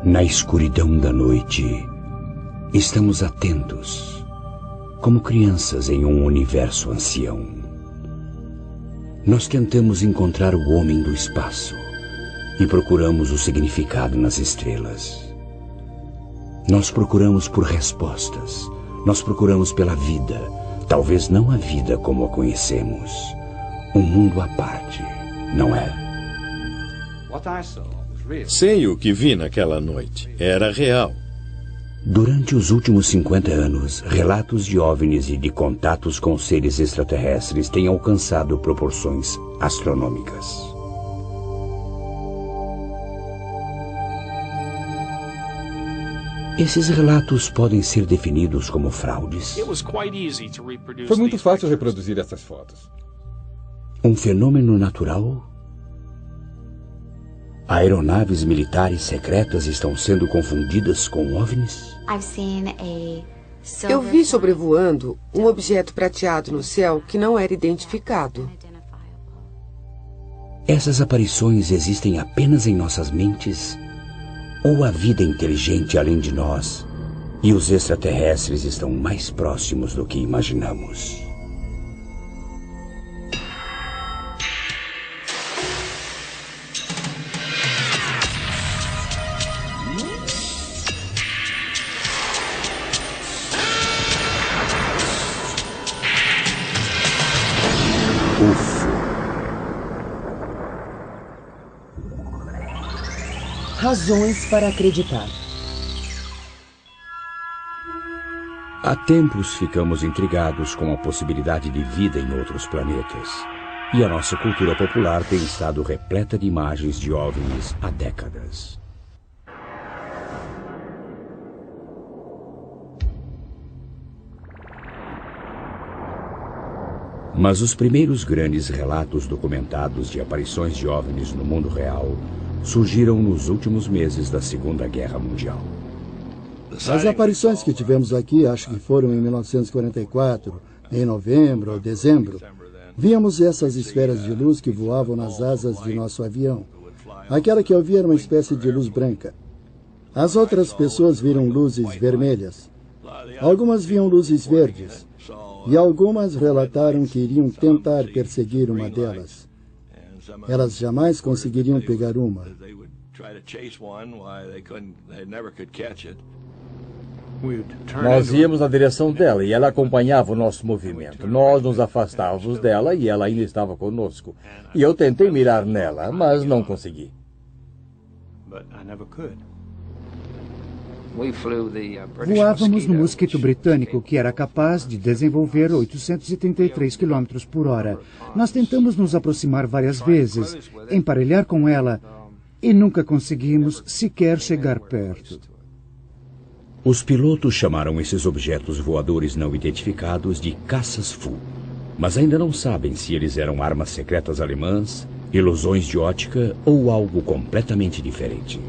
Na escuridão da noite, estamos atentos, como crianças em um universo ancião. Nós tentamos encontrar o homem do espaço e procuramos o significado nas estrelas. Nós procuramos por respostas, nós procuramos pela vida, talvez não a vida como a conhecemos, um mundo à parte, não é? Sei o que vi naquela noite. Era real. Durante os últimos 50 anos, relatos de OVNIs e de contatos com seres extraterrestres têm alcançado proporções astronômicas. Esses relatos podem ser definidos como fraudes. Foi muito fácil reproduzir essas fotos. Um fenômeno natural? Aeronaves militares secretas estão sendo confundidas com OVNIs? Eu vi sobrevoando um objeto prateado no céu que não era identificado. Essas aparições existem apenas em nossas mentes? Ou a vida inteligente além de nós e os extraterrestres estão mais próximos do que imaginamos? Razões para acreditar. Há tempos ficamos intrigados com a possibilidade de vida em outros planetas. E a nossa cultura popular tem estado repleta de imagens de OVNIs há décadas. Mas os primeiros grandes relatos documentados de aparições de OVNIs no mundo real surgiram nos últimos meses da Segunda Guerra Mundial. As aparições que tivemos aqui, acho que foram em 1944, em novembro ou dezembro, víamos essas esferas de luz que voavam nas asas de nosso avião. Aquela que eu vi era uma espécie de luz branca. As outras pessoas viram luzes vermelhas. Algumas viam luzes verdes. E algumas relataram que iriam tentar perseguir uma delas. Elas jamais conseguiriam pegar uma. Nós íamos na direção dela e ela acompanhava o nosso movimento. Nós nos afastávamos dela e ela ainda estava conosco. E eu tentei mirar nela, mas não consegui. Voávamos no mosquito britânico, que era capaz de desenvolver 833 km por hora. Nós tentamos nos aproximar várias vezes, emparelhar com ela, e nunca conseguimos sequer chegar perto. Os pilotos chamaram esses objetos voadores não identificados de caças Fu, mas ainda não sabem se eles eram armas secretas alemãs, ilusões de ótica ou algo completamente diferente.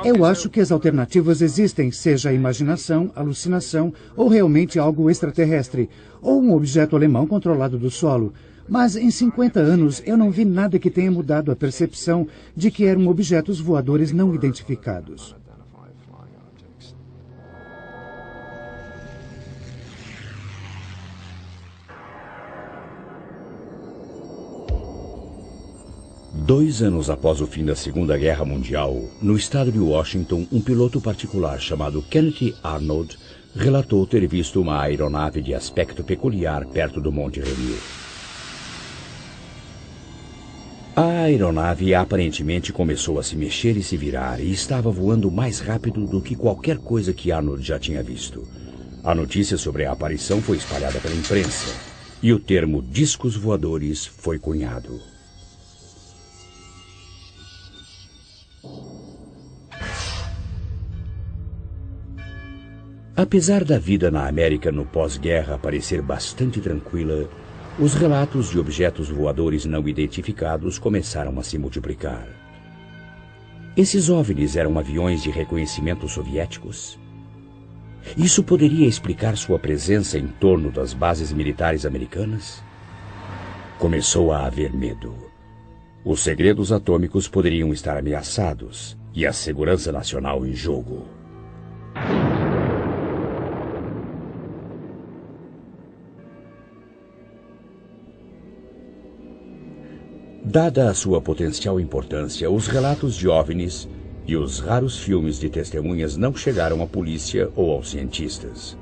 Eu acho que as alternativas existem, seja imaginação, alucinação ou realmente algo extraterrestre, ou um objeto alemão controlado do solo. Mas em 50 anos eu não vi nada que tenha mudado a percepção de que eram objetos voadores não identificados. Dois anos após o fim da Segunda Guerra Mundial, no estado de Washington, um piloto particular chamado Kenneth Arnold relatou ter visto uma aeronave de aspecto peculiar perto do Monte Rainier. A aeronave aparentemente começou a se mexer e se virar e estava voando mais rápido do que qualquer coisa que Arnold já tinha visto. A notícia sobre a aparição foi espalhada pela imprensa e o termo discos voadores foi cunhado. Apesar da vida na América no pós-guerra parecer bastante tranquila, os relatos de objetos voadores não identificados começaram a se multiplicar. Esses OVNIs eram aviões de reconhecimento soviéticos? Isso poderia explicar sua presença em torno das bases militares americanas? Começou a haver medo. Os segredos atômicos poderiam estar ameaçados. e a segurança nacional em jogo. Dada a sua potencial importância, os relatos de OVNIs e os raros filmes de testemunhas não chegaram à polícia ou aos cientistas.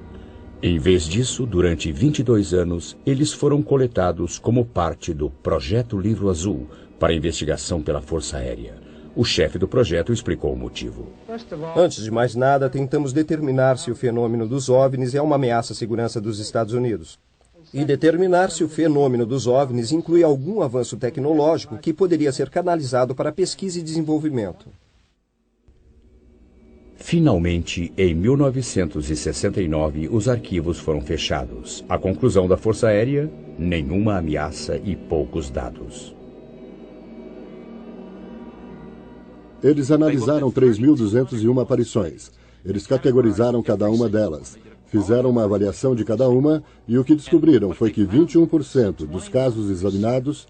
Em vez disso, durante 22 anos, eles foram coletados como parte do Projeto Livro Azul para investigação pela Força Aérea. O chefe do projeto explicou o motivo. Antes de mais nada, tentamos determinar se o fenômeno dos OVNIs é uma ameaça à segurança dos Estados Unidos. E determinar se o fenômeno dos OVNIs inclui algum avanço tecnológico que poderia ser canalizado para pesquisa e desenvolvimento. Finalmente, em 1969, os arquivos foram fechados. A conclusão da Força Aérea: nenhuma ameaça e poucos dados. Eles analisaram 3.201 aparições. Eles categorizaram cada uma delas. Fizeram uma avaliação de cada uma e o que descobriram foi que 21% dos casos examinados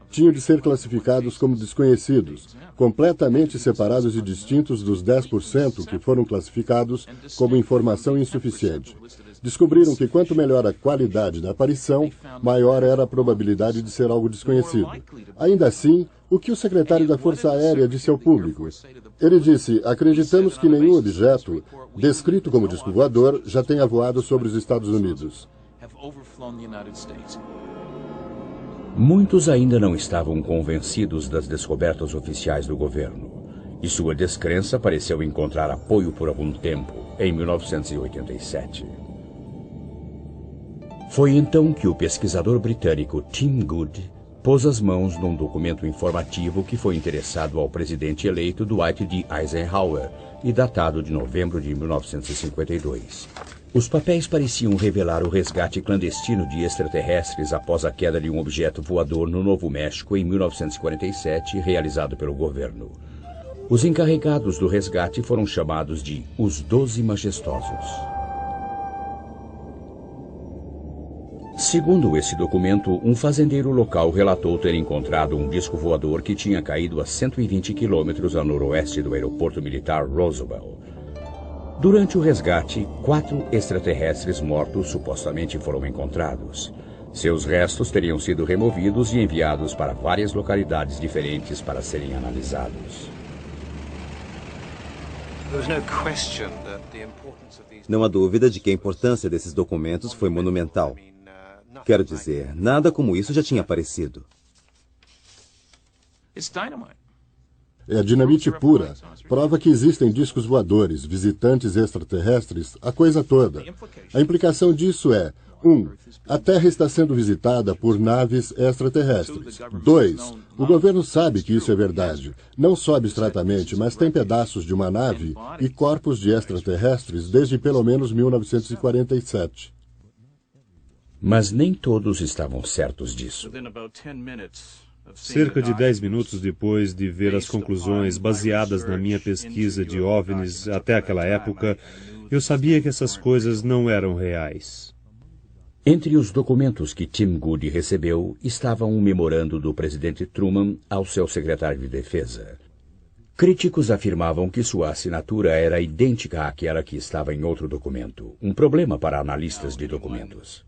tinham de ser classificados como desconhecidos, completamente separados e distintos dos 10% que foram classificados como informação insuficiente. Descobriram que quanto melhor a qualidade da aparição, maior era a probabilidade de ser algo desconhecido. Ainda assim, o que o secretário da Força Aérea disse ao público? Ele disse: acreditamos que nenhum objeto descrito como disco voador já tenha voado sobre os Estados Unidos. Muitos ainda não estavam convencidos das descobertas oficiais do governo, e sua descrença pareceu encontrar apoio por algum tempo, em 1987. Foi então que o pesquisador britânico Tim Good pôs as mãos num documento informativo que foi interessado ao presidente eleito Dwight D. Eisenhower e datado de novembro de 1952. Os papéis pareciam revelar o resgate clandestino de extraterrestres após a queda de um objeto voador no Novo México em 1947, realizado pelo governo. Os encarregados do resgate foram chamados de os 12 Majestosos. Segundo esse documento, um fazendeiro local relatou ter encontrado um disco voador que tinha caído a 120 quilômetros a noroeste do aeroporto militar Roosevelt. Durante o resgate, 4 extraterrestres mortos supostamente foram encontrados. Seus restos teriam sido removidos e enviados para várias localidades diferentes para serem analisados. Não há dúvida de que a importância desses documentos foi monumental. Quero dizer, nada como isso já tinha aparecido. É dinamite pura. Prova que existem discos voadores, visitantes extraterrestres, a coisa toda. A implicação disso é: 1. A Terra está sendo visitada por naves extraterrestres. 2. O governo sabe que isso é verdade. Não só abstratamente, mas tem pedaços de uma nave e corpos de extraterrestres desde pelo menos 1947. Mas nem todos estavam certos disso. Cerca de 10 minutos depois de ver as conclusões baseadas na minha pesquisa de OVNIs até aquela época, eu sabia que essas coisas não eram reais. Entre os documentos que Tim Good recebeu estava um memorando do presidente Truman ao seu secretário de Defesa. Críticos afirmavam que sua assinatura era idêntica àquela que estava em outro documento, um problema para analistas de documentos.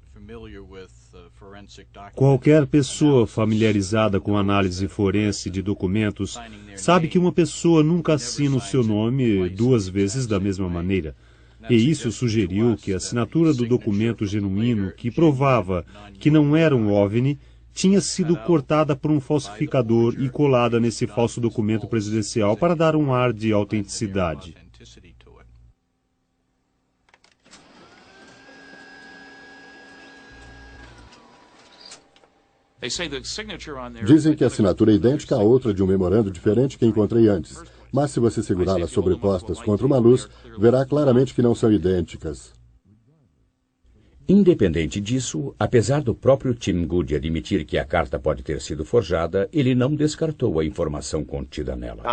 Qualquer pessoa familiarizada com análise forense de documentos sabe que uma pessoa nunca assina o seu nome 2 vezes da mesma maneira. E isso sugeriu que a assinatura do documento genuíno que provava que não era um OVNI tinha sido cortada por um falsificador e colada nesse falso documento presidencial para dar um ar de autenticidade. Dizem que a assinatura é idêntica a outra de um memorando diferente que encontrei antes, mas se você segurá-las sobrepostas contra uma luz, verá claramente que não são idênticas. Independente disso, apesar do próprio Tim Good admitir que a carta pode ter sido forjada, ele não descartou a informação contida nela.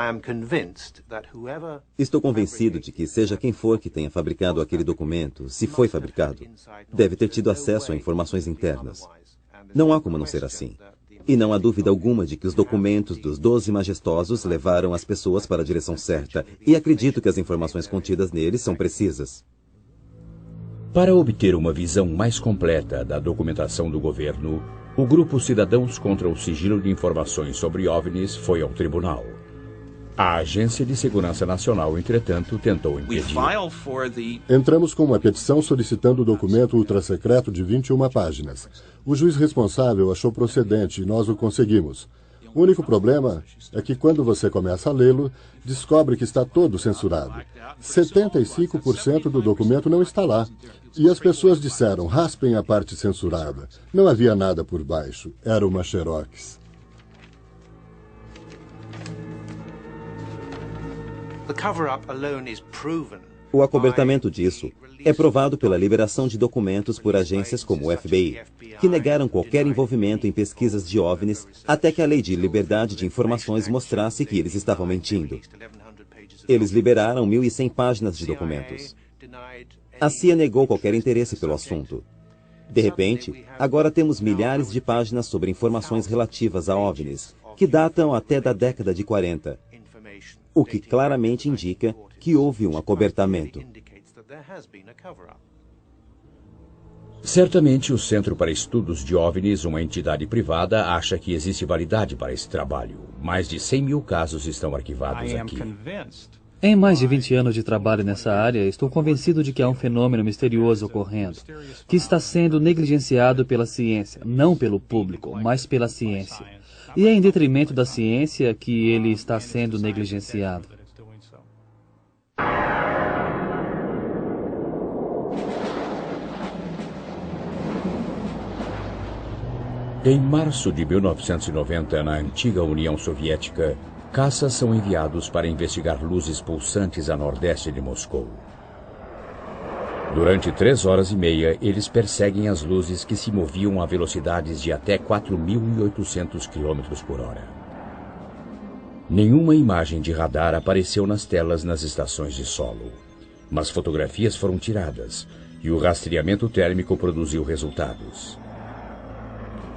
Estou convencido de que seja quem for que tenha fabricado aquele documento, se foi fabricado, deve ter tido acesso a informações internas. Não há como não ser assim. E não há dúvida alguma de que os documentos dos 12 majestosos levaram as pessoas para a direção certa, e acredito que as informações contidas neles são precisas. Para obter uma visão mais completa da documentação do governo, o grupo Cidadãos contra o Sigilo de Informações sobre OVNIs foi ao tribunal. A Agência de Segurança Nacional, entretanto, tentou impedir. Entramos com uma petição solicitando o documento ultrassecreto de 21 páginas. O juiz responsável achou procedente e nós o conseguimos. O único problema é que quando você começa a lê-lo, descobre que está todo censurado. 75% do documento não está lá. E as pessoas disseram, raspem a parte censurada. Não havia nada por baixo. Era uma xerox. O acobertamento disso é provado pela liberação de documentos por agências como o FBI, que negaram qualquer envolvimento em pesquisas de OVNIs até que a Lei de Liberdade de Informações mostrasse que eles estavam mentindo. Eles liberaram 1.100 páginas de documentos. A CIA negou qualquer interesse pelo assunto. De repente, agora temos milhares de páginas sobre informações relativas a OVNIs, que datam até da década de 40. O que claramente indica que houve um acobertamento. Certamente o Centro para Estudos de OVNIs, uma entidade privada, acha que existe validade para esse trabalho. Mais de 100 mil casos estão arquivados aqui. Em mais de 20 anos de trabalho nessa área, estou convencido de que há um fenômeno misterioso ocorrendo, que está sendo negligenciado pela ciência, não pelo público, mas pela ciência. E é em detrimento da ciência que ele está sendo negligenciado. Em março de 1990, na antiga União Soviética, caças são enviados para investigar luzes pulsantes a nordeste de Moscou. Durante 3 horas e meia, eles perseguem as luzes que se moviam a velocidades de até 4.800 km por hora. Nenhuma imagem de radar apareceu nas telas nas estações de solo, mas fotografias foram tiradas e o rastreamento térmico produziu resultados.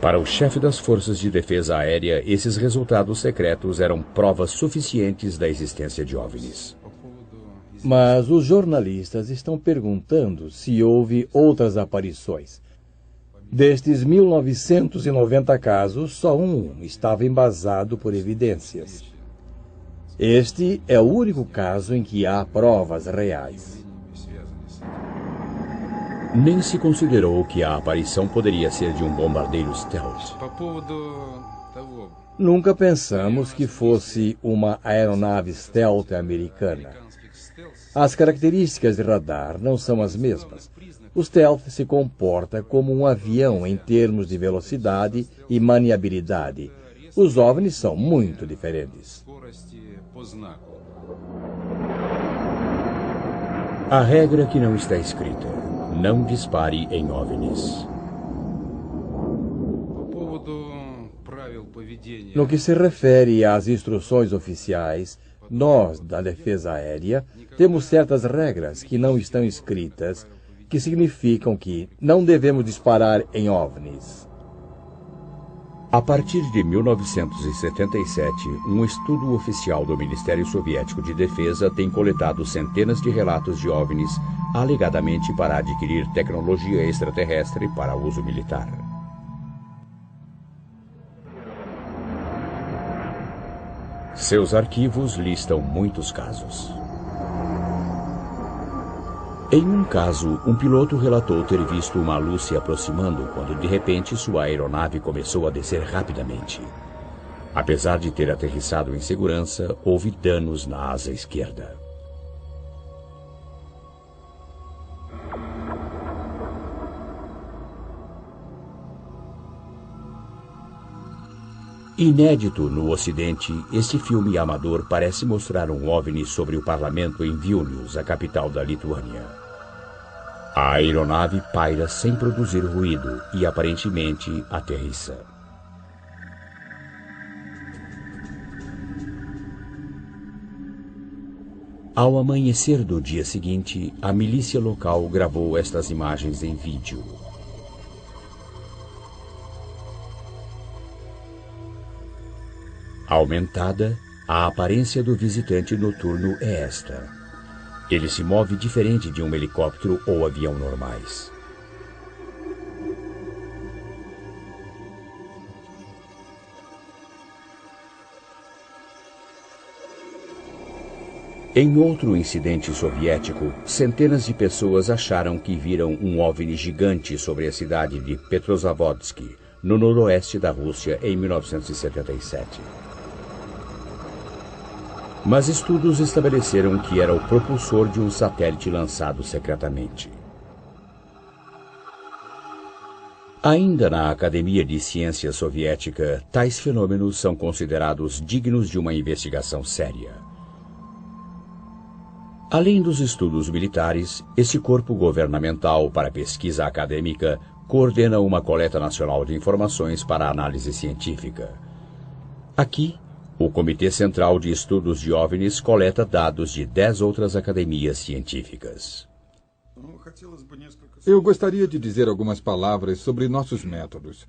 Para o chefe das Forças de Defesa Aérea, esses resultados secretos eram provas suficientes da existência de OVNIs. Mas os jornalistas estão perguntando se houve outras aparições. Destes 1.990 casos, só um estava embasado por evidências. Este é o único caso em que há provas reais. Nem se considerou que a aparição poderia ser de um bombardeiro stealth. Nunca pensamos que fosse uma aeronave stealth americana. As características de radar não são as mesmas. O stealth se comporta como um avião em termos de velocidade e maniabilidade. Os OVNIs são muito diferentes. A regra que não está escrita: não dispare em OVNIs. No que se refere às instruções oficiais, nós, da Defesa Aérea, temos certas regras que não estão escritas, que significam que não devemos disparar em OVNIs. A partir de 1977, um estudo oficial do Ministério Soviético de Defesa tem coletado centenas de relatos de OVNIs, alegadamente para adquirir tecnologia extraterrestre para uso militar. Seus arquivos listam muitos casos. Em um caso, um piloto relatou ter visto uma luz se aproximando quando, de repente, sua aeronave começou a descer rapidamente. Apesar de ter aterrissado em segurança, houve danos na asa esquerda. Inédito no Ocidente, este filme amador parece mostrar um OVNI sobre o parlamento em Vilnius, a capital da Lituânia. A aeronave paira sem produzir ruído e aparentemente aterrissa. Ao amanhecer do dia seguinte, a milícia local gravou estas imagens em vídeo. Aumentada, a aparência do visitante noturno é esta. Ele se move diferente de um helicóptero ou avião normais. Em outro incidente soviético, centenas de pessoas acharam que viram um OVNI gigante sobre a cidade de Petrozavodsk, no noroeste da Rússia, em 1977. Mas estudos estabeleceram que era o propulsor de um satélite lançado secretamente. Ainda na Academia de Ciência Soviética, tais fenômenos são considerados dignos de uma investigação séria. Além dos estudos militares, esse corpo governamental para pesquisa acadêmica coordena uma coleta nacional de informações para análise científica. Aqui, o Comitê Central de Estudos de OVNIs coleta dados de 10 outras academias científicas. Eu gostaria de dizer algumas palavras sobre nossos métodos.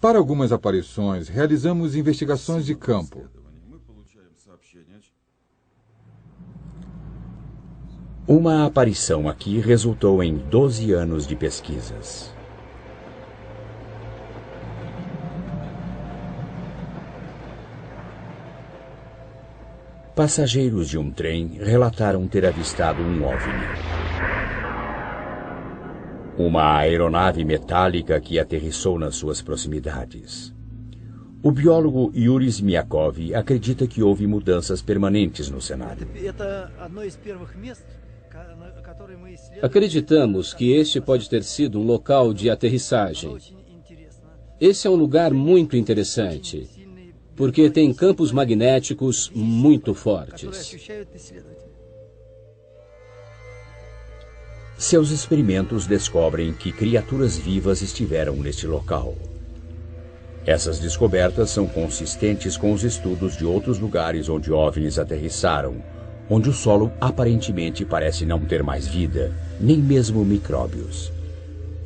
Para algumas aparições, realizamos investigações de campo. Uma aparição aqui resultou em 12 anos de pesquisas. Passageiros de um trem relataram ter avistado um OVNI. Uma aeronave metálica que aterrissou nas suas proximidades. O biólogo Yuri Zmiakov acredita que houve mudanças permanentes no cenário. Acreditamos que este pode ter sido um local de aterrissagem. Esse é um lugar muito interessante, porque tem campos magnéticos muito fortes. Seus experimentos descobrem que criaturas vivas estiveram neste local. Essas descobertas são consistentes com os estudos de outros lugares onde OVNIs aterrissaram, onde o solo aparentemente parece não ter mais vida, nem mesmo micróbios.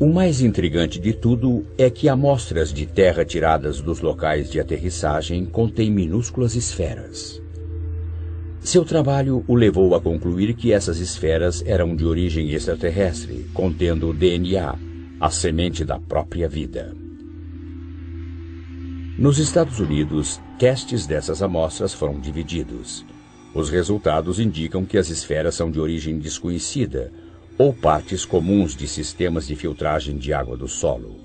O mais intrigante de tudo é que amostras de terra tiradas dos locais de aterrissagem contêm minúsculas esferas. Seu trabalho o levou a concluir que essas esferas eram de origem extraterrestre, contendo o DNA, a semente da própria vida. Nos Estados Unidos, testes dessas amostras foram divididos. Os resultados indicam que as esferas são de origem desconhecida, ou partes comuns de sistemas de filtragem de água do solo.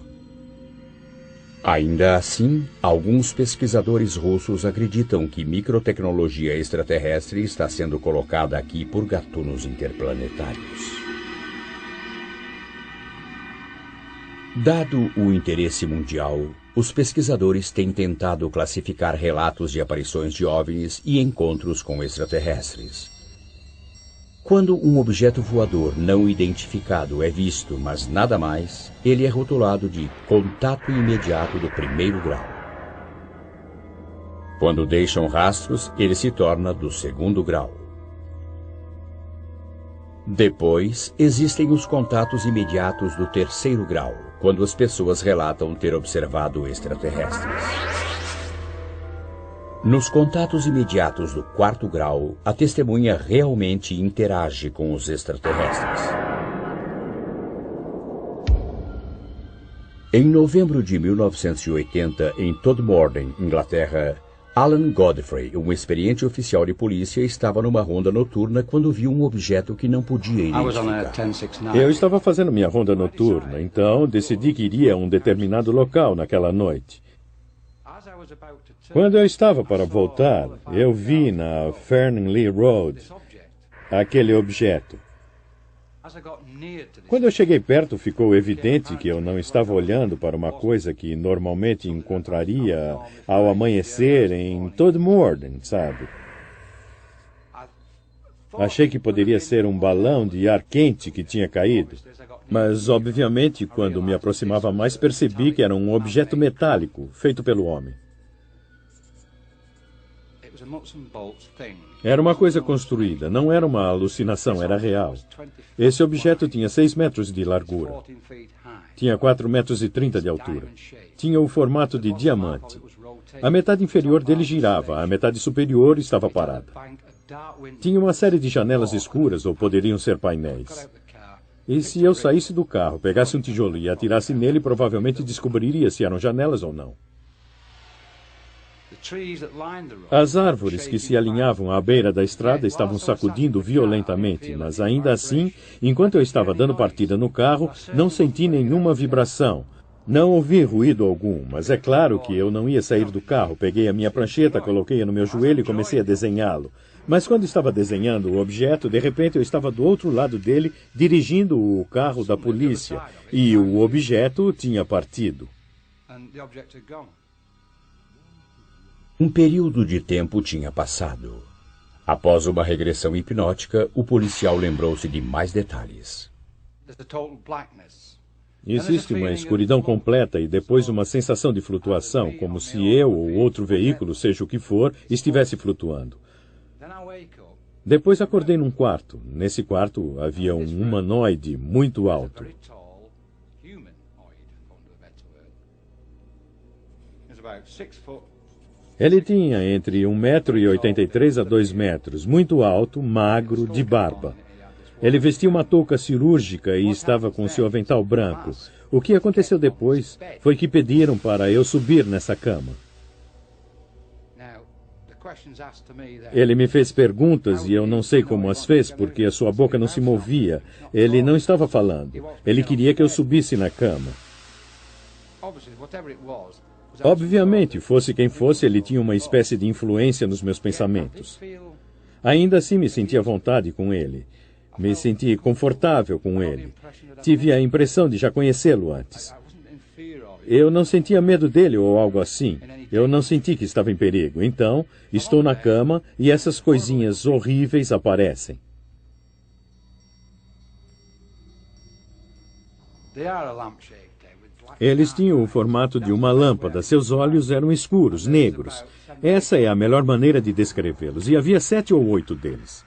Ainda assim, alguns pesquisadores russos acreditam que microtecnologia extraterrestre está sendo colocada aqui por gatunos interplanetários. Dado o interesse mundial, os pesquisadores têm tentado classificar relatos de aparições de OVNIs e encontros com extraterrestres. Quando um objeto voador não identificado é visto, mas nada mais, ele é rotulado de contato imediato do primeiro grau. Quando deixam rastros, ele se torna do segundo grau. Depois, existem os contatos imediatos do terceiro grau, quando as pessoas relatam ter observado extraterrestres. Nos contatos imediatos do quarto grau, a testemunha realmente interage com os extraterrestres. Em novembro de 1980, em Todmorden, Inglaterra, Alan Godfrey, um experiente oficial de polícia, estava numa ronda noturna quando viu um objeto que não podia identificar. Eu estava fazendo minha ronda noturna, então decidi que iria a um determinado local naquela noite. Quando eu estava para voltar, eu vi na Fernley Road aquele objeto. Quando eu cheguei perto, ficou evidente que eu não estava olhando para uma coisa que normalmente encontraria ao amanhecer em Todmorden, sabe? Achei que poderia ser um balão de ar quente que tinha caído. Mas, obviamente, quando me aproximava mais, percebi que era um objeto metálico, feito pelo homem. Era uma coisa construída, não era uma alucinação, era real. Esse objeto tinha 6 metros de largura. Tinha 4,30 metros de altura. Tinha o formato de diamante. A metade inferior dele girava, a metade superior estava parada. Tinha uma série de janelas escuras, ou poderiam ser painéis. E se eu saísse do carro, pegasse um tijolo e atirasse nele, provavelmente descobriria se eram janelas ou não. As árvores que se alinhavam à beira da estrada estavam sacudindo violentamente, mas ainda assim, enquanto eu estava dando partida no carro, não senti nenhuma vibração. Não ouvi ruído algum, mas é claro que eu não ia sair do carro. Peguei a minha prancheta, coloquei-a no meu joelho e comecei a desenhá-lo. Mas quando estava desenhando o objeto, de repente eu estava do outro lado dele, dirigindo o carro da polícia, e o objeto tinha partido. Um período de tempo tinha passado. Após uma regressão hipnótica, o policial lembrou-se de mais detalhes. Existe uma escuridão completa e depois uma sensação de flutuação, como se eu ou outro veículo, seja o que for, estivesse flutuando. Depois acordei num quarto. Nesse quarto havia um humanoide muito alto. Ele tinha entre 1,83 m a 2 metros, muito alto, magro, de barba. Ele vestia uma touca cirúrgica e estava com seu avental branco. O que aconteceu depois foi que pediram para eu subir nessa cama. Ele me fez perguntas e eu não sei como as fez, porque a sua boca não se movia. Ele não estava falando. Ele queria que eu subisse na cama. Obviamente, fosse quem fosse, ele tinha uma espécie de influência nos meus pensamentos. Ainda assim, me senti à vontade com ele. Me senti confortável com ele. Tive a impressão de já conhecê-lo antes. Eu não sentia medo dele ou algo assim. Eu não senti que estava em perigo. Então, estou na cama e essas coisinhas horríveis aparecem. Eles tinham o formato de uma lâmpada. Seus olhos eram escuros, negros. Essa é a melhor maneira de descrevê-los. E havia 7 ou 8 deles.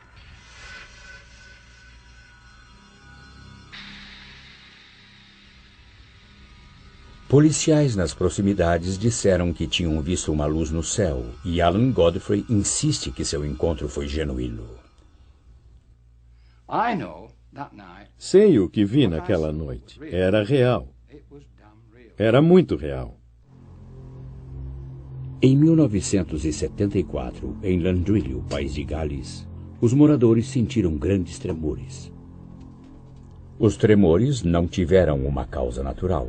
Policiais nas proximidades disseram que tinham visto uma luz no céu, e Alan Godfrey insiste que seu encontro foi genuíno. Sei o que vi naquela noite. Era real. Era muito real. Em 1974, em Landrillo, país de Gales, os moradores sentiram grandes tremores. Os tremores não tiveram uma causa natural.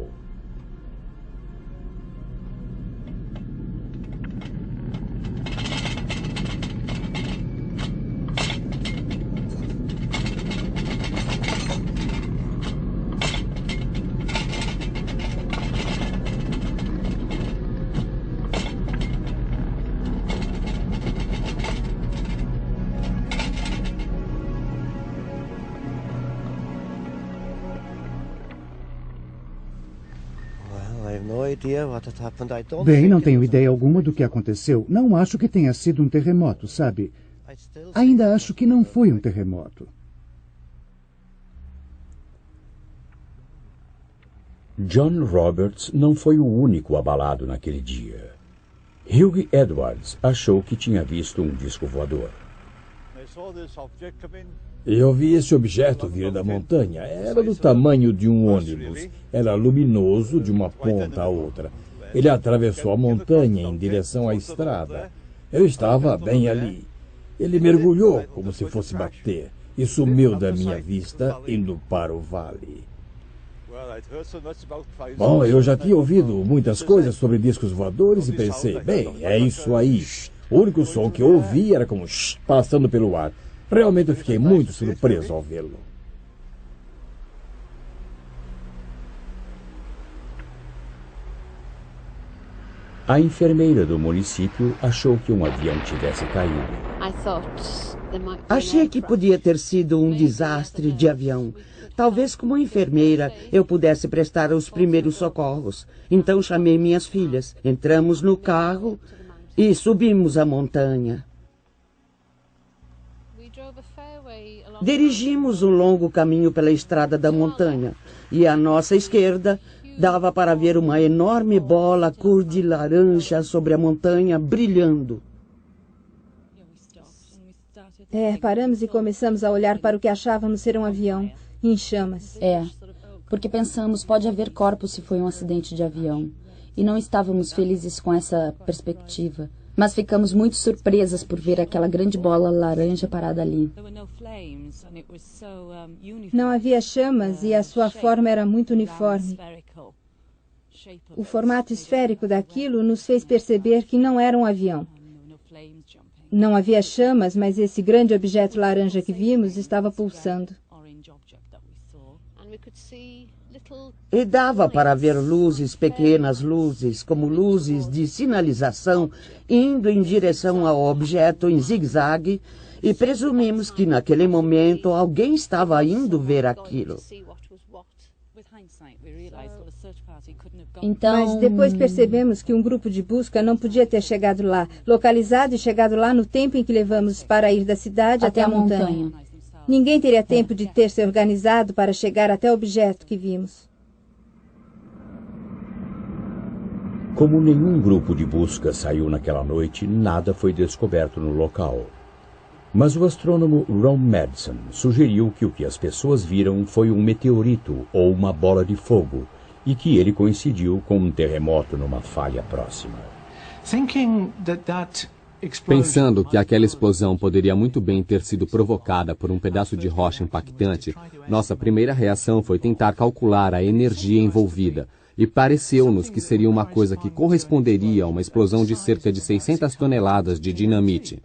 Bem, não tenho ideia alguma do que aconteceu. Não acho que tenha sido um terremoto, sabe? Ainda acho que não foi um terremoto. John Roberts não foi o único abalado naquele dia. Hugh Edwards achou que tinha visto um disco voador. Eu vi esse objeto vir da montanha. Era do tamanho de um ônibus. Era luminoso de uma ponta a outra. Ele atravessou a montanha em direção à estrada. Eu estava bem ali. Ele mergulhou como se fosse bater e sumiu da minha vista, indo para o vale. Bom, eu já tinha ouvido muitas coisas sobre discos voadores e pensei, bem, é isso aí. O único som que eu ouvi era como passando pelo ar. Realmente eu fiquei muito surpreso ao vê-lo. A enfermeira do município achou que um avião tivesse caído. Achei que podia ter sido um desastre de avião. Talvez como enfermeira eu pudesse prestar os primeiros socorros. Então chamei minhas filhas. Entramos no carro e subimos a montanha. Dirigimos um longo caminho pela estrada da montanha e à nossa esquerda dava para ver uma enorme bola cor de laranja sobre a montanha brilhando. Paramos e começamos a olhar para o que achávamos ser um avião em chamas. Porque pensamos, pode haver corpos se foi um acidente de avião. E não estávamos felizes com essa perspectiva. Mas ficamos muito surpresas por ver aquela grande bola laranja parada ali. Não havia chamas e a sua forma era muito uniforme. O formato esférico daquilo nos fez perceber que não era um avião. Não havia chamas, mas esse grande objeto laranja que vimos estava pulsando. E dava para ver luzes, pequenas luzes, como luzes de sinalização, indo em direção ao objeto em zigue-zague, e presumimos que naquele momento alguém estava indo ver aquilo. Mas depois percebemos que um grupo de busca não podia ter chegado lá, localizado e chegado lá no tempo em que levamos para ir da cidade até a montanha. Ninguém teria tempo de ter se organizado para chegar até o objeto que vimos. Como nenhum grupo de busca saiu naquela noite, nada foi descoberto no local. Mas o astrônomo Ron Madsen sugeriu que o que as pessoas viram foi um meteorito ou uma bola de fogo, e que ele coincidiu com um terremoto numa falha próxima. Pensando que aquela explosão poderia muito bem ter sido provocada por um pedaço de rocha impactante, nossa primeira reação foi tentar calcular a energia envolvida, e pareceu-nos que seria uma coisa que corresponderia a uma explosão de cerca de 600 toneladas de dinamite.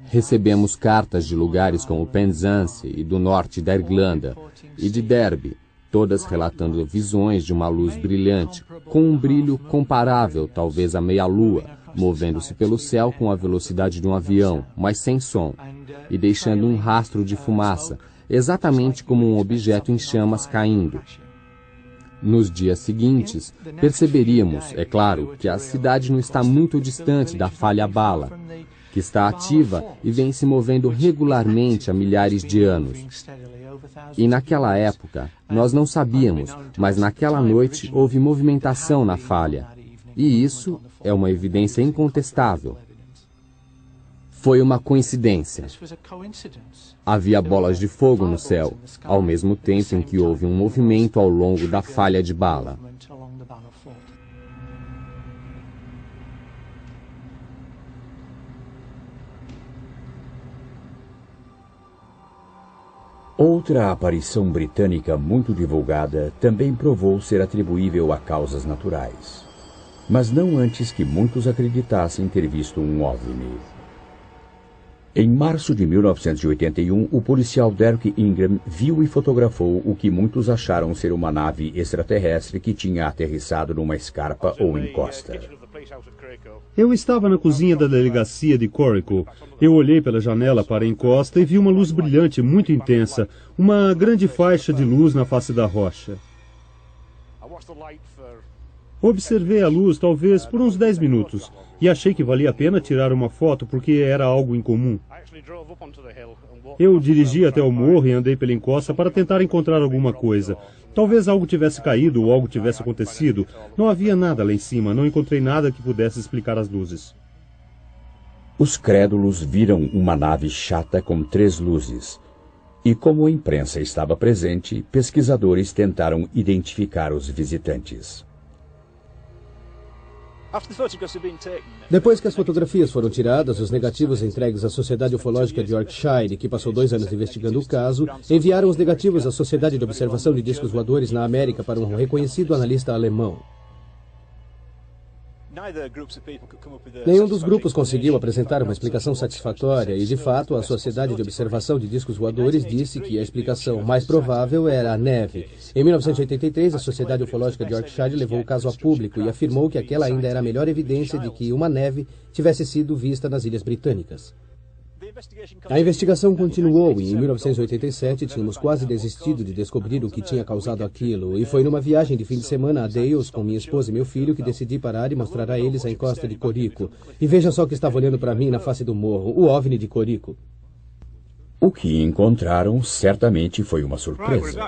Recebemos cartas de lugares como Penzance e do norte da Irlanda e de Derby, todas relatando visões de uma luz brilhante, com um brilho comparável talvez à meia-lua, movendo-se pelo céu com a velocidade de um avião, mas sem som, e deixando um rastro de fumaça, exatamente como um objeto em chamas caindo. Nos dias seguintes, perceberíamos, é claro, que a cidade não está muito distante da falha bala, que está ativa e vem se movendo regularmente há milhares de anos. E naquela época, nós não sabíamos, mas naquela noite houve movimentação na falha. E isso é uma evidência incontestável. Foi uma coincidência. Havia bolas de fogo no céu, ao mesmo tempo em que houve um movimento ao longo da falha de bala. Outra aparição britânica muito divulgada também provou ser atribuível a causas naturais, mas não antes que muitos acreditassem ter visto um OVNI. Em março de 1981, o policial Derek Ingram viu e fotografou o que muitos acharam ser uma nave extraterrestre que tinha aterrissado numa escarpa ou encosta. Eu estava na cozinha da delegacia de Coracle. Eu olhei pela janela para a encosta e vi uma luz brilhante muito intensa, uma grande faixa de luz na face da rocha. Observei a luz talvez por uns 10 minutos e achei que valia a pena tirar uma foto porque era algo incomum. Eu dirigi até o morro e andei pela encosta para tentar encontrar alguma coisa. Talvez algo tivesse caído ou algo tivesse acontecido. Não havia nada lá em cima, não encontrei nada que pudesse explicar as luzes. Os crédulos viram uma nave chata com 3 luzes. E como a imprensa estava presente, pesquisadores tentaram identificar os visitantes. Depois que as fotografias foram tiradas, os negativos entregues à Sociedade Ufológica de Yorkshire, que passou 2 anos investigando o caso, enviaram os negativos à Sociedade de Observação de Discos Voadores na América para um reconhecido analista alemão. Nenhum dos grupos conseguiu apresentar uma explicação satisfatória e, de fato, a Sociedade de Observação de Discos Voadores disse que a explicação mais provável era a neve. Em 1983, a Sociedade Ufológica de Yorkshire levou o caso a público e afirmou que aquela ainda era a melhor evidência de que uma neve tivesse sido vista nas Ilhas Britânicas. A investigação continuou e em 1987 tínhamos quase desistido de descobrir o que tinha causado aquilo. E foi numa viagem de fim de semana a Dales com minha esposa e meu filho que decidi parar e mostrar a eles a encosta de Corico. E veja só o que estava olhando para mim na face do morro, o OVNI de Corico. O que encontraram certamente foi uma surpresa.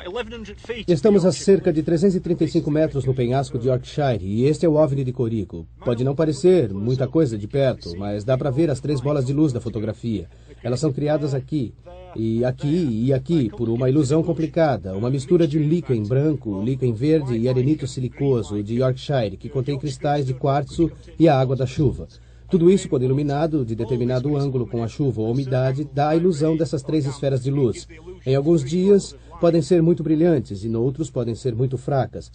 Estamos a cerca de 335 metros no penhasco de Yorkshire e este é o OVNI de Corico. Pode não parecer muita coisa de perto, mas dá para ver as 3 bolas de luz da fotografia. Elas são criadas aqui, e aqui, por uma ilusão complicada, uma mistura de líquen branco, líquen verde e arenito silicoso de Yorkshire, que contém cristais de quartzo e a água da chuva. Tudo isso, quando iluminado de determinado ângulo com a chuva ou umidade, dá a ilusão dessas 3 esferas de luz. Em alguns dias, podem ser muito brilhantes e noutros podem ser muito fracas.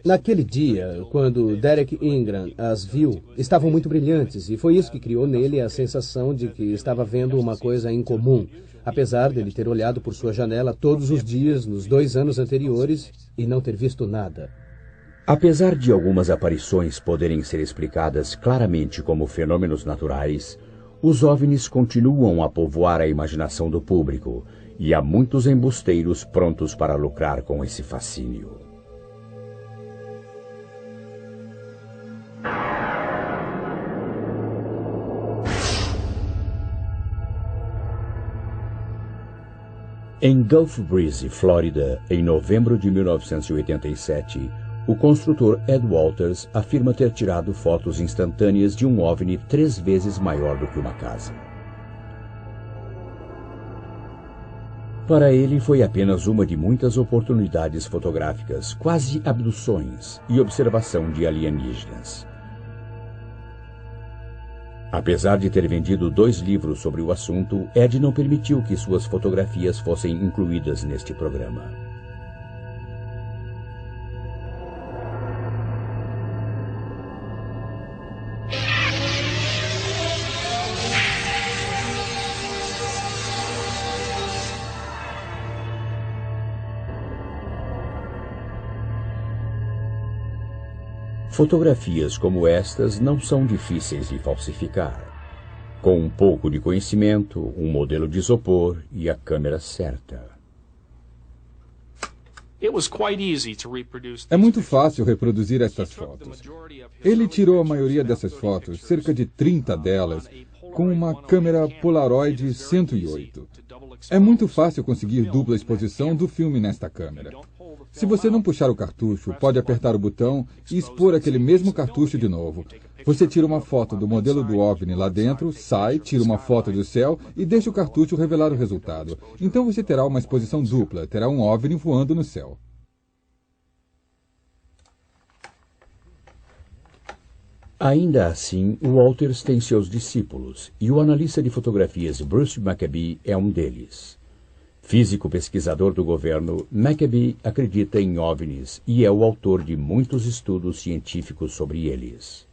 Naquele dia, quando Derek Ingram as viu, estavam muito brilhantes e foi isso que criou nele a sensação de que estava vendo uma coisa incomum, apesar dele ter olhado por sua janela todos os dias nos 2 anos anteriores e não ter visto nada. Apesar de algumas aparições poderem ser explicadas claramente como fenômenos naturais, os OVNIs continuam a povoar a imaginação do público e há muitos embusteiros prontos para lucrar com esse fascínio. Em Gulf Breeze, Flórida, em novembro de 1987, o construtor Ed Walters afirma ter tirado fotos instantâneas de um OVNI 3 vezes maior do que uma casa. Para ele, foi apenas uma de muitas oportunidades fotográficas, quase abduções e observação de alienígenas. Apesar de ter vendido 2 livros sobre o assunto, Ed não permitiu que suas fotografias fossem incluídas neste programa. Fotografias como estas não são difíceis de falsificar. Com um pouco de conhecimento, um modelo de isopor e a câmera certa. É muito fácil reproduzir estas fotos. Ele tirou a maioria dessas fotos, cerca de 30 delas, com uma câmera Polaroid 108. É muito fácil conseguir dupla exposição do filme nesta câmera. Se você não puxar o cartucho, pode apertar o botão e expor aquele mesmo cartucho de novo. Você tira uma foto do modelo do OVNI lá dentro, sai, tira uma foto do céu e deixa o cartucho revelar o resultado. Então você terá uma exposição dupla, terá um OVNI voando no céu. Ainda assim, Walters tem seus discípulos e o analista de fotografias Bruce Maccabee é um deles. Físico pesquisador do governo, Maccabee acredita em OVNIs e é o autor de muitos estudos científicos sobre eles.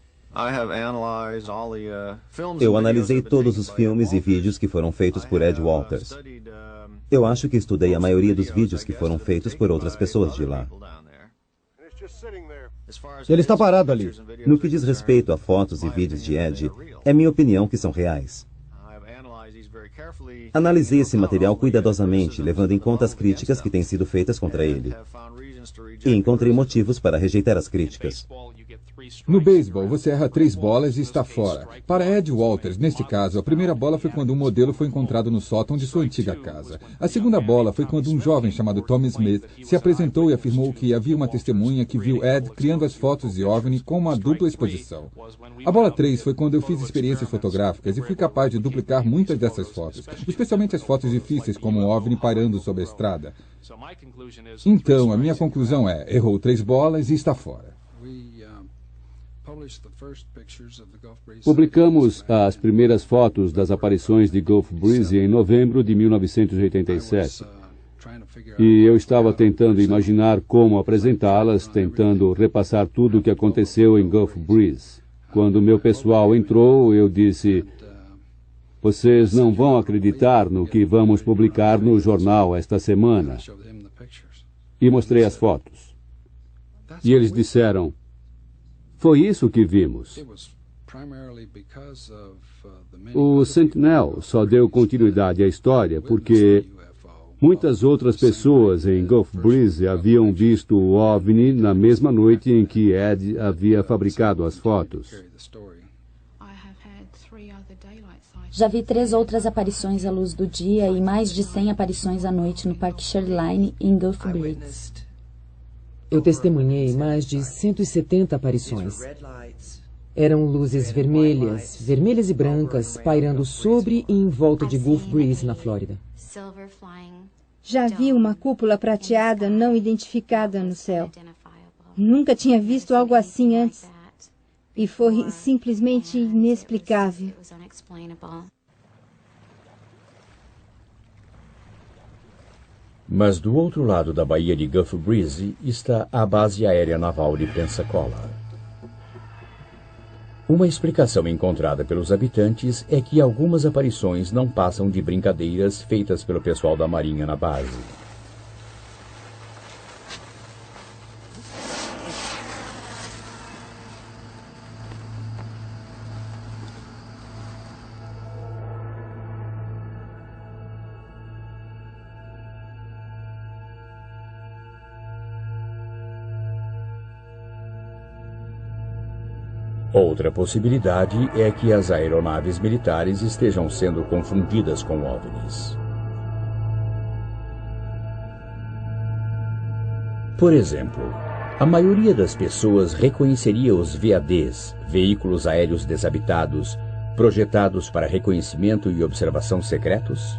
Eu analisei todos os filmes e vídeos que foram feitos por Ed Walters. Eu acho que estudei a maioria dos vídeos que foram feitos por outras pessoas de lá. Ele está parado ali. No que diz respeito a fotos e vídeos de Ed, é minha opinião que são reais. Analisei esse material cuidadosamente, levando em conta as críticas que têm sido feitas contra ele. E encontrei motivos para rejeitar as críticas. No beisebol, você erra 3 bolas e está fora. Para Ed Walters, neste caso, a primeira bola foi quando um modelo foi encontrado no sótão de sua antiga casa. A segunda bola foi quando um jovem chamado Tommy Smith se apresentou e afirmou que havia uma testemunha que viu Ed criando as fotos de OVNI com uma dupla exposição. A bola 3 foi quando eu fiz experiências fotográficas e fui capaz de duplicar muitas dessas fotos, especialmente as fotos difíceis como o OVNI pairando sobre a estrada. Então, a minha conclusão é, errou 3 bolas e está fora. Publicamos as primeiras fotos das aparições de Gulf Breeze em novembro de 1987. E eu estava tentando imaginar como apresentá-las, tentando repassar tudo o que aconteceu em Gulf Breeze. Quando meu pessoal entrou, eu disse: vocês não vão acreditar no que vamos publicar no jornal esta semana. E mostrei as fotos. E eles disseram: foi isso que vimos. O Sentinel só deu continuidade à história porque muitas outras pessoas em Gulf Breeze haviam visto o OVNI na mesma noite em que Ed havia fabricado as fotos. Já vi 3 outras aparições à luz do dia e mais de 100 aparições à noite no Parque Shoreline em Gulf Breeze. Eu testemunhei mais de 170 aparições. Eram luzes vermelhas, vermelhas e brancas, pairando sobre e em volta de Gulf Breeze, na Flórida. Já vi uma cúpula prateada não identificada no céu. Nunca tinha visto algo assim antes. E foi simplesmente inexplicável. Mas do outro lado da baía de Gulf Breeze está a base aérea naval de Pensacola. Uma explicação encontrada pelos habitantes é que algumas aparições não passam de brincadeiras feitas pelo pessoal da Marinha na base. Outra possibilidade é que as aeronaves militares estejam sendo confundidas com OVNIs. Por exemplo, a maioria das pessoas reconheceria os VADs, veículos aéreos desabitados, projetados para reconhecimento e observação secretos?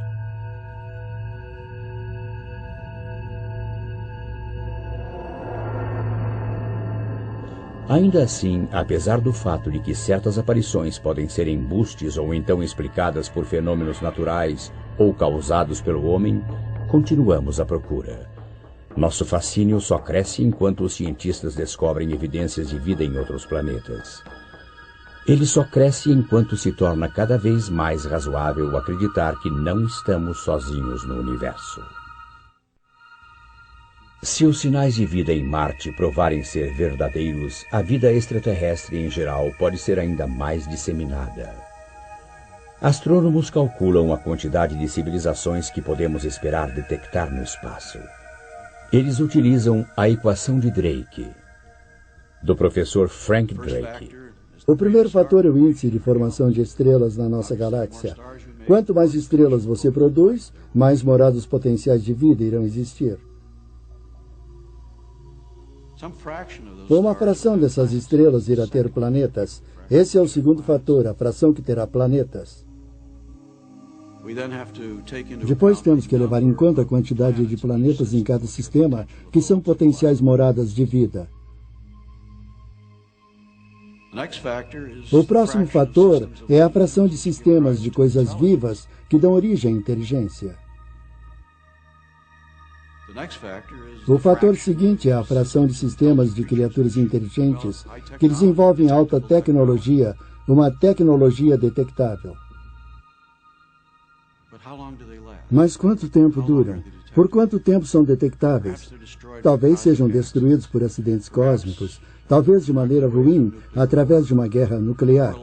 Ainda assim, apesar do fato de que certas aparições podem ser embustes ou então explicadas por fenômenos naturais ou causados pelo homem, continuamos à procura. Nosso fascínio só cresce enquanto os cientistas descobrem evidências de vida em outros planetas. Ele só cresce enquanto se torna cada vez mais razoável acreditar que não estamos sozinhos no universo. Se os sinais de vida em Marte provarem ser verdadeiros, a vida extraterrestre em geral pode ser ainda mais disseminada. Astrônomos calculam a quantidade de civilizações que podemos esperar detectar no espaço. Eles utilizam a equação de Drake, do professor Frank Drake. O primeiro fator é o índice de formação de estrelas na nossa galáxia. Quanto mais estrelas você produz, mais morados potenciais de vida irão existir. Uma fração dessas estrelas irá ter planetas. Esse é o segundo fator, a fração que terá planetas. Depois temos que levar em conta a quantidade de planetas em cada sistema que são potenciais moradas de vida. O próximo fator é a fração de sistemas de coisas vivas que dão origem à inteligência. O fator seguinte é a fração de sistemas de criaturas inteligentes que desenvolvem alta tecnologia, uma tecnologia detectável. Mas quanto tempo duram? Por quanto tempo são detectáveis? Talvez sejam destruídos por acidentes cósmicos, talvez de maneira ruim, através de uma guerra nuclear.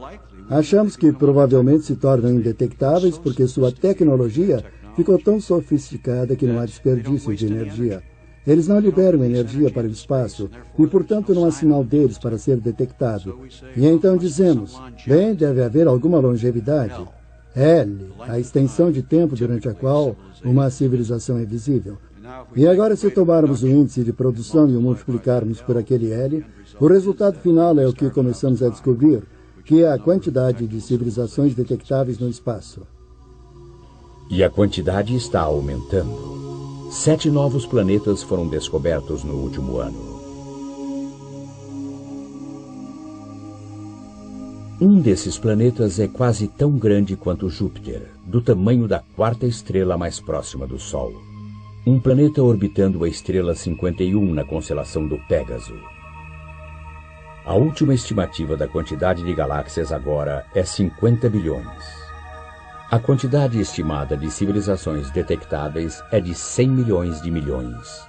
Achamos que provavelmente se tornam indetectáveis porque sua tecnologia ficou tão sofisticada que não há desperdício de energia. Eles não liberam energia para o espaço e, portanto, não há sinal deles para ser detectado. E então dizemos, bem, deve haver alguma longevidade. L, a extensão de tempo durante a qual uma civilização é visível. E agora, se tomarmos o índice de produção e o multiplicarmos por aquele L, o resultado final é o que começamos a descobrir, que é a quantidade de civilizações detectáveis no espaço. E a quantidade está aumentando. 7 novos planetas foram descobertos no último ano. Um desses planetas é quase tão grande quanto Júpiter, do tamanho da 4ª estrela mais próxima do Sol. Um planeta orbitando a estrela 51 na constelação do Pégaso. A última estimativa da quantidade de galáxias agora é 50 bilhões. A quantidade estimada de civilizações detectáveis é de 100 milhões de milhões.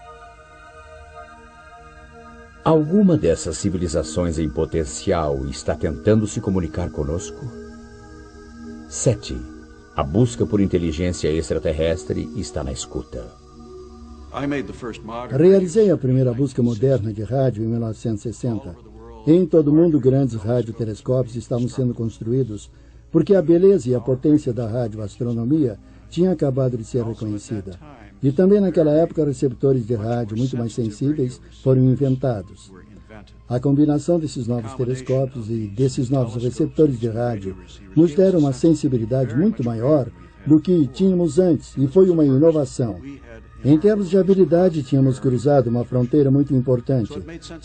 Alguma dessas civilizações em potencial está tentando se comunicar conosco? 7. A busca por inteligência extraterrestre está na escuta. Realizei a primeira busca moderna de rádio em 1960. Em todo o mundo, grandes radiotelescópios estavam sendo construídos porque a beleza e a potência da radioastronomia tinha acabado de ser reconhecida. E também naquela época, receptores de rádio muito mais sensíveis foram inventados. A combinação desses novos telescópios e desses novos receptores de rádio nos deram uma sensibilidade muito maior do que tínhamos antes, e foi uma inovação. Em termos de habilidade, tínhamos cruzado uma fronteira muito importante.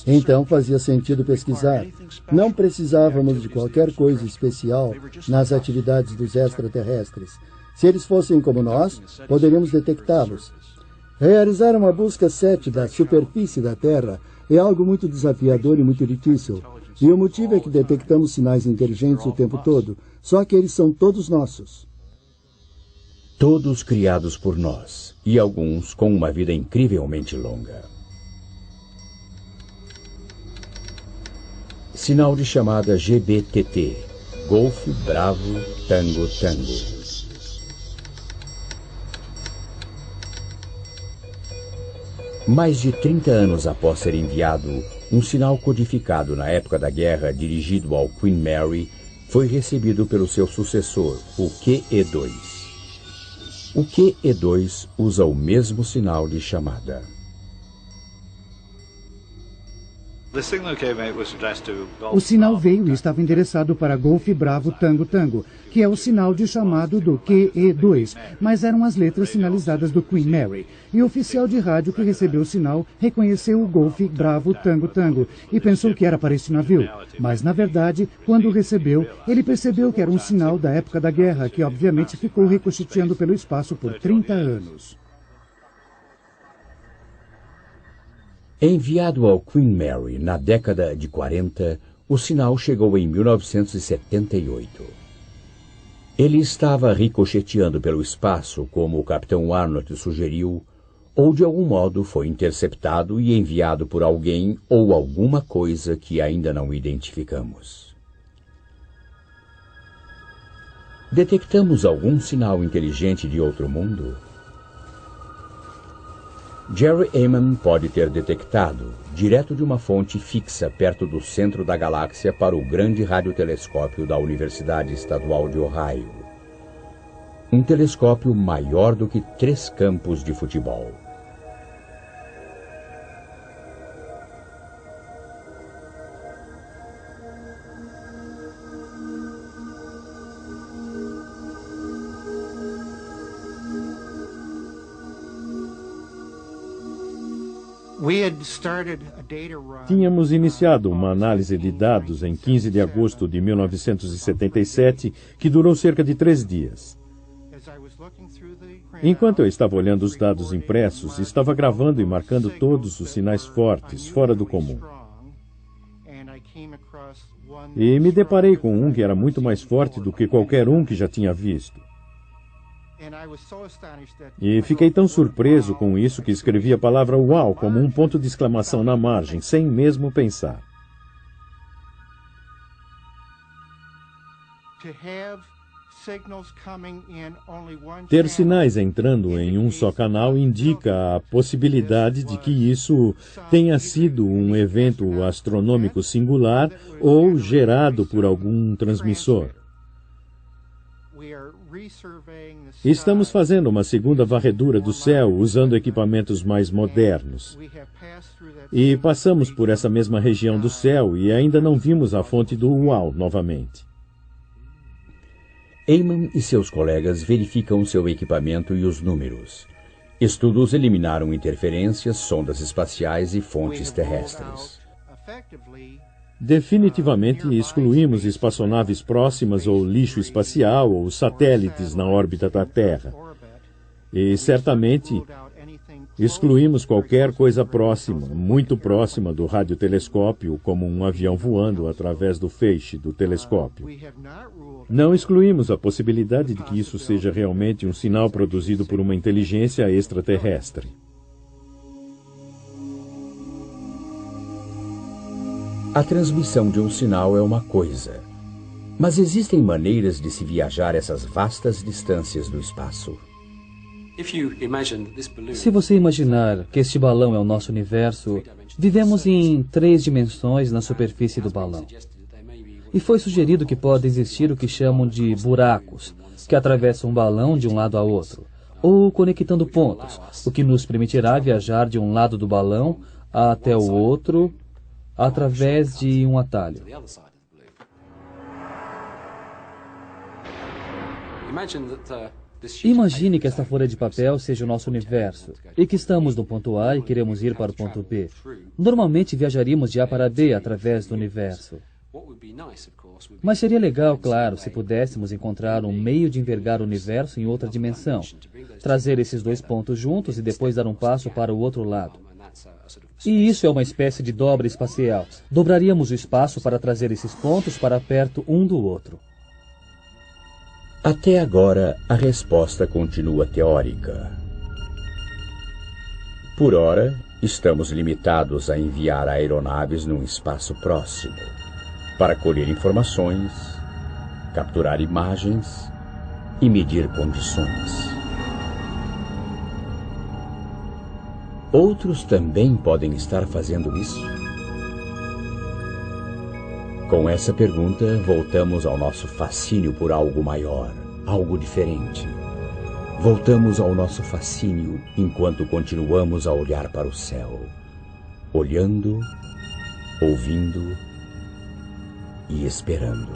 Então, fazia sentido pesquisar. Não precisávamos de qualquer coisa especial nas atividades dos extraterrestres. Se eles fossem como nós, poderíamos detectá-los. Realizar uma busca 7 da superfície da Terra é algo muito desafiador e muito difícil. E o motivo é que detectamos sinais inteligentes o tempo todo, só que eles são todos nossos. Todos criados por nós, e alguns com uma vida incrivelmente longa. Sinal de chamada GBTT, Golf Bravo Tango Tango. Mais de 30 anos após ser enviado, um sinal codificado na época da guerra dirigido ao Queen Mary foi recebido pelo seu sucessor, o QE2. O QE2 usa o mesmo sinal de chamada. O sinal veio e estava endereçado para Golf Bravo Tango Tango, que é o sinal de chamado do QE2, mas eram as letras sinalizadas do Queen Mary. E o oficial de rádio que recebeu o sinal reconheceu o Golf Bravo Tango Tango e pensou que era para esse navio. Mas, na verdade, quando o recebeu, ele percebeu que era um sinal da época da guerra, que obviamente ficou ricocheteando pelo espaço por 30 anos. Enviado ao Queen Mary na década de 40, o sinal chegou em 1978. Ele estava ricocheteando pelo espaço, como o Capitão Arnold sugeriu, ou de algum modo foi interceptado e enviado por alguém ou alguma coisa que ainda não identificamos. Detectamos algum sinal inteligente de outro mundo? Jerry Ehman pode ter detectado, direto de uma fonte fixa perto do centro da galáxia para o grande radiotelescópio da Universidade Estadual de Ohio. Um telescópio maior do que 3 campos de futebol. Tínhamos iniciado uma análise de dados em 15 de agosto de 1977, que durou cerca de 3 dias. Enquanto eu estava olhando os dados impressos, estava gravando e marcando todos os sinais fortes, fora do comum. E me deparei com um que era muito mais forte do que qualquer um que já tinha visto. E fiquei tão surpreso com isso que escrevi a palavra "uau" como um ponto de exclamação na margem, sem mesmo pensar. Ter sinais entrando em um só canal indica a possibilidade de que isso tenha sido um evento astronômico singular ou gerado por algum transmissor. Estamos fazendo uma segunda varredura do céu usando equipamentos mais modernos. E passamos por essa mesma região do céu e ainda não vimos a fonte do uau novamente. Ehman e seus colegas verificam seu equipamento e os números. Estudos eliminaram interferências, sondas espaciais e fontes terrestres. Definitivamente excluímos espaçonaves próximas ou lixo espacial ou satélites na órbita da Terra. E certamente excluímos qualquer coisa próxima, muito próxima do radiotelescópio, como um avião voando através do feixe do telescópio. Não excluímos a possibilidade de que isso seja realmente um sinal produzido por uma inteligência extraterrestre. A transmissão de um sinal é uma coisa, mas existem maneiras de se viajar essas vastas distâncias do espaço. Se você imaginar que este balão é o nosso universo, vivemos em 3 dimensões na superfície do balão. E foi sugerido que pode existir o que chamam de buracos, que atravessam um balão de um lado a outro, ou conectando pontos, o que nos permitirá viajar de um lado do balão até o outro através de um atalho. Imagine que esta folha de papel seja o nosso universo e que estamos no ponto A e queremos ir para o ponto B. Normalmente viajaríamos de A para B através do universo. Mas seria legal, claro, se pudéssemos encontrar um meio de envergar o universo em outra dimensão, trazer esses 2 pontos juntos e depois dar um passo para o outro lado. E isso é uma espécie de dobra espacial. Dobraríamos o espaço para trazer esses pontos para perto um do outro. Até agora, a resposta continua teórica. Por ora, estamos limitados a enviar aeronaves num espaço próximo, para colher informações, capturar imagens e medir condições. Outros também podem estar fazendo isso? Com essa pergunta, voltamos ao nosso fascínio por algo maior, algo diferente. Voltamos ao nosso fascínio enquanto continuamos a olhar para o céu, olhando, ouvindo e esperando.